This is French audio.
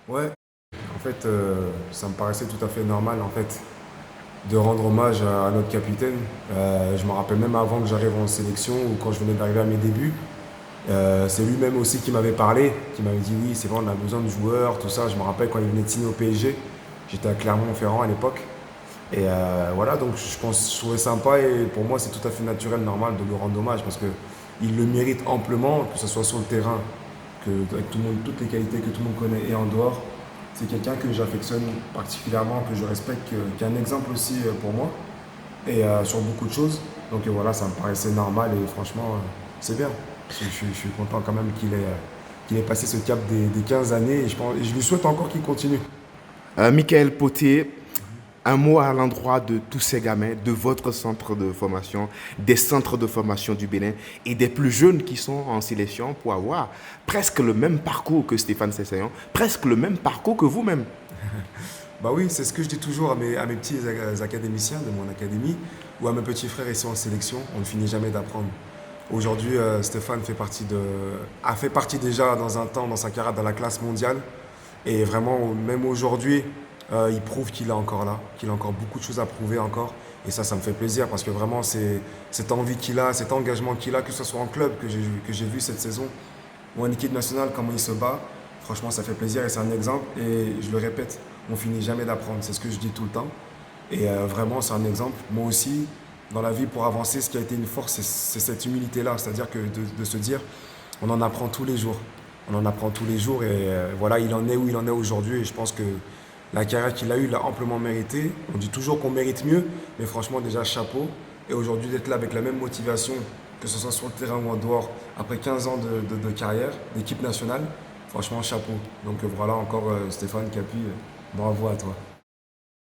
Ouais, en fait, ça me paraissait tout à fait normal en fait de rendre hommage à notre capitaine. Je me rappelle même avant que j'arrive en sélection ou quand je venais d'arriver à mes débuts. C'est lui-même aussi qui m'avait parlé, qui m'avait dit oui, c'est vrai, on a besoin de joueurs, tout ça. Je me rappelle quand il venait de signer au PSG, j'étais à Clermont-Ferrand à l'époque. Et voilà, donc je trouvais sympa et pour moi c'est tout à fait naturel, normal de lui rendre hommage parce que il le mérite amplement, que ce soit sur le terrain, avec tout le monde, toutes les qualités que tout le monde connaît et en dehors. C'est quelqu'un que j'affectionne particulièrement, que je respecte, qui est un exemple aussi pour moi et sur beaucoup de choses. Donc voilà, ça me paraissait normal et franchement, c'est bien. Je suis content quand même qu'il ait passé ce cap des 15 années et et je lui souhaite encore qu'il continue. Michael Potier, un mot à l'endroit de tous ces gamins, de votre centre de formation, des centres de formation du Bénin et des plus jeunes qui sont en sélection pour avoir presque le même parcours que Stéphane Sessayon, presque le même parcours que vous-même. Bah oui, c'est ce que je dis toujours à mes petits académiciens de mon académie ou à mes petits frères ici en sélection, on ne finit jamais d'apprendre. Aujourd'hui, Stéphane a fait partie déjà dans un temps, dans sa carrière, dans la classe mondiale. Et vraiment, même aujourd'hui, il prouve qu'il est encore là, qu'il a encore beaucoup de choses à prouver encore. Et ça me fait plaisir parce que vraiment, c'est cette envie qu'il a, cet engagement qu'il a, que ce soit en club que j'ai vu cette saison ou en équipe nationale, comment il se bat. Franchement, ça fait plaisir et c'est un exemple. Et je le répète, on finit jamais d'apprendre. C'est ce que je dis tout le temps. Et vraiment, c'est un exemple. Moi aussi, dans la vie, pour avancer, ce qui a été une force, c'est cette humilité-là. C'est-à-dire que de se dire, on en apprend tous les jours. On en apprend tous les jours et voilà, il en est où il en est aujourd'hui. Et je pense que la carrière qu'il a eue, il l'a amplement mérité. On dit toujours qu'on mérite mieux, mais franchement, déjà, chapeau. Et aujourd'hui, d'être là avec la même motivation, que ce soit sur le terrain ou en dehors, après 15 ans de carrière, d'équipe nationale, franchement, chapeau. Donc voilà encore Stéphane Capuy, bravo à toi.